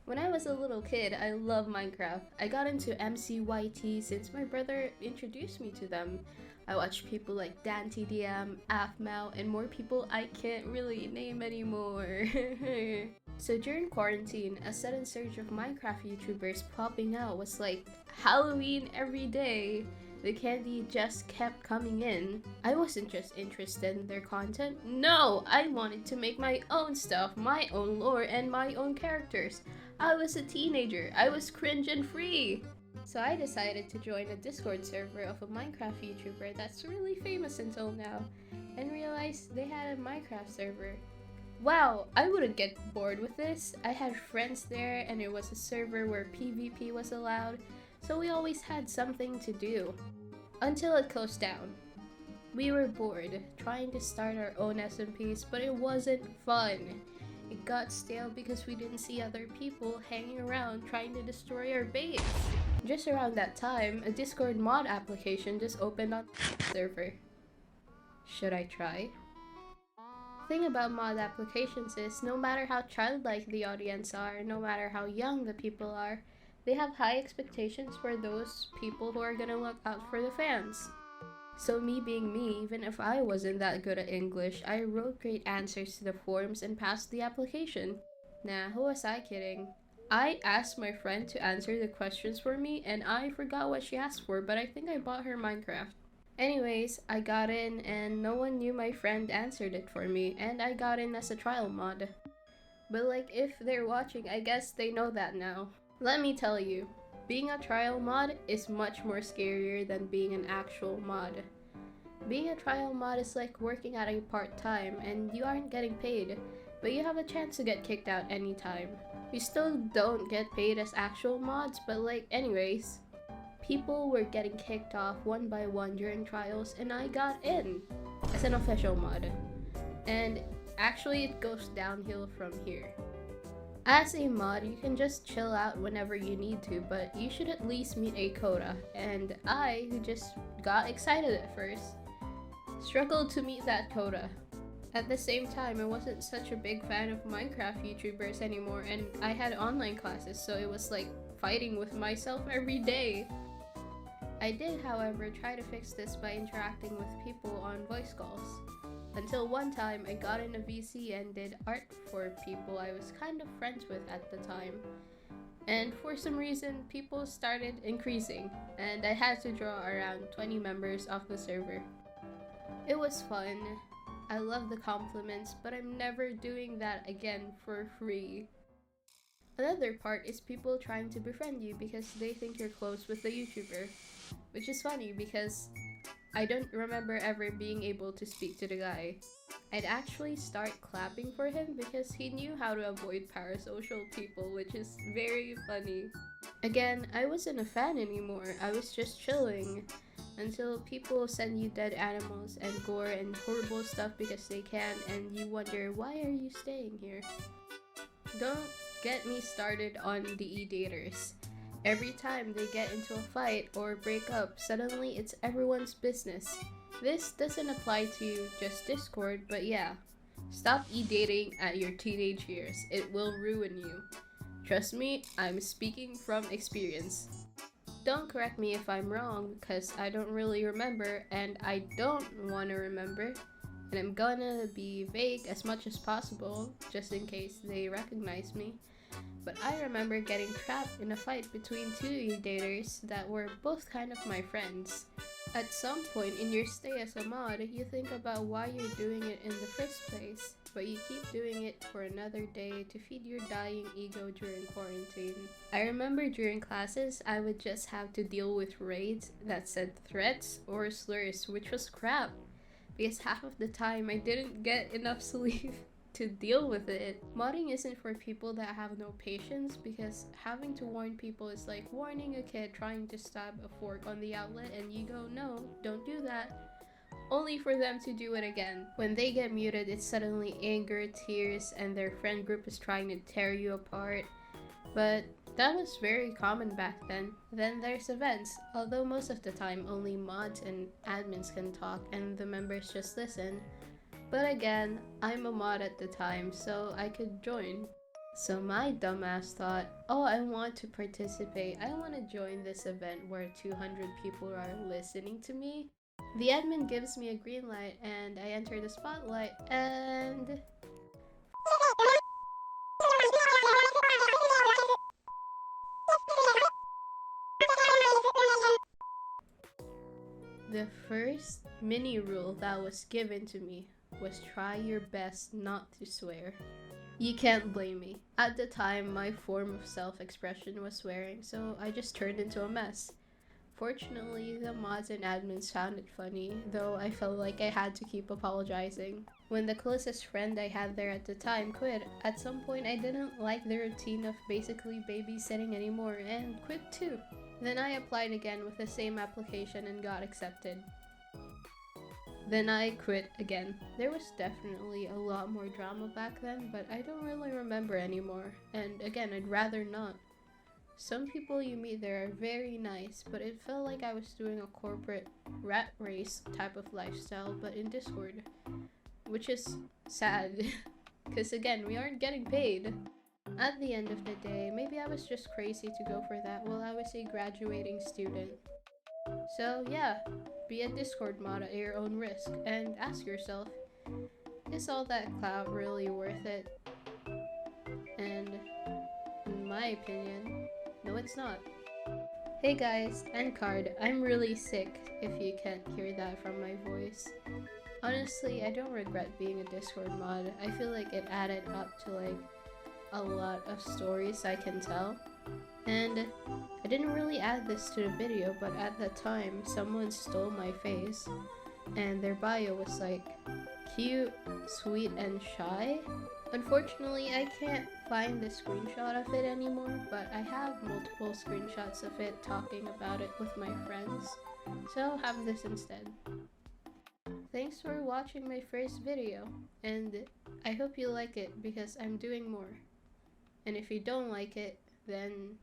When I was a little kid, I loved Minecraft. I got into MCYT since my brother introduced me to them. I watched people like DanTDM, Aphmau, and more people I can't really name anymore. So during quarantine, a sudden surge of Minecraft YouTubers popping out was like Halloween every day. The candy just kept coming in. I wasn't just interested in their content. No, I wanted to make my own stuff, my own lore, and my own characters. I was a teenager. I was cringe and free. So I decided to join a Discord server of a Minecraft YouTuber that's really famous until now, and realized they had a Minecraft server. Wow, I wouldn't get bored with this. I had friends there and it was a server where PvP was allowed, so we always had something to do. Until it closed down. We were bored, trying to start our own SMPs, but it wasn't fun. It got stale because we didn't see other people hanging around trying to destroy our base. Just around that time, a Discord mod application just opened on the server. Should I try? Thing about mod applications is, no matter how childlike the audience are, no matter how young the people are, they have high expectations for those people who are gonna look out for the fans. So me being me, even if I wasn't that good at English, I wrote great answers to the forums and passed the application. Nah, who was I kidding? I asked my friend to answer the questions for me and I forgot what she asked for, but I think I bought her Minecraft. Anyways, I got in and no one knew my friend answered it for me, and I got in as a trial mod. But like, if they're watching, I guess they know that now. Let me tell you, being a trial mod is much more scarier than being an actual mod. Being a trial mod is like working at a part-time and you aren't getting paid, but you have a chance to get kicked out anytime. We still don't get paid as actual mods, but like, anyways. People were getting kicked off one by one during trials and I got in as an official mod. And actually it goes downhill from here. As a mod, you can just chill out whenever you need to, but you should at least meet a quota. And I, who just got excited at first, struggled to meet that quota. At the same time, I wasn't such a big fan of Minecraft YouTubers anymore, and I had online classes, so it was like fighting with myself every day. I did, however, try to fix this by interacting with people on voice calls. Until one time, I got in a VC and did art for people I was kind of friends with at the time. And for some reason, people started increasing, and I had to draw around 20 members of the server. It was fun. I love the compliments, but I'm never doing that again for free. Another part is people trying to befriend you because they think you're close with the YouTuber. Which is funny because I don't remember ever being able to speak to the guy. I'd actually start clapping for him because he knew how to avoid parasocial people, which is very funny. Again, I wasn't a fan anymore, I was just chilling. Until people send you dead animals and gore and horrible stuff because they can, and you wonder, why are you staying here? Don't get me started on the e-daters. Every time they get into a fight or break up, suddenly it's everyone's business. This doesn't apply to just Discord, but yeah. Stop e-dating at your teenage years. It will ruin you. Trust me, I'm speaking from experience. Don't correct me if I'm wrong, because I don't really remember, and I don't want to remember. And I'm gonna be vague as much as possible, just in case they recognize me. But I remember getting trapped in a fight between two e-daters that were both kind of my friends. At some point in your stay as a mod, you think about why you're doing it in the first place, but you keep doing it for another day to feed your dying ego during quarantine. I remember during classes, I would just have to deal with raids that said threats or slurs, which was crap, because half of the time I didn't get enough sleep to deal with it. Modding isn't for people that have no patience, because having to warn people is like warning a kid trying to stab a fork on the outlet and you go, no, don't do that. Only for them to do it again. When they get muted, it's suddenly anger, tears, and their friend group is trying to tear you apart. But that was very common back then. Then there's events, although most of the time only mods and admins can talk and the members just listen. But again, I'm a mod at the time, so I could join. So my dumbass thought, oh, I want to participate. I want to join this event where 200 people are listening to me. The admin gives me a green light and I enter the spotlight and... The first mini rule that was given to me was try your best not to swear. You can't blame me. At the time, my form of self-expression was swearing, so I just turned into a mess. Fortunately, the mods and admins found it funny, though I felt like I had to keep apologizing. When the closest friend I had there at the time quit, at some point I didn't like the routine of basically babysitting anymore and quit too. Then I applied again with the same application and got accepted. Then I quit again. There was definitely a lot more drama back then, but I don't really remember anymore. And again, I'd rather not. Some people you meet there are very nice, but it felt like I was doing a corporate rat race type of lifestyle, but in Discord. Which is sad, because again, we aren't getting paid. At the end of the day, maybe I was just crazy to go for that while I was a graduating student. So yeah, be a Discord mod at your own risk, and ask yourself, is all that clout really worth it? And in my opinion, no it's not. Hey guys, end card, I'm really sick if you can't hear that from my voice. Honestly, I don't regret being a Discord mod. I feel like it added up to like a lot of stories I can tell. And I didn't really add this to the video, but at the time someone stole my face and their bio was like cute, sweet, and shy. Unfortunately, I can't find the screenshot of it anymore, but I have multiple screenshots of it talking about it with my friends, so I'll have this instead. Thanks for watching my first video, and I hope you like it because I'm doing more. And if you don't like it, then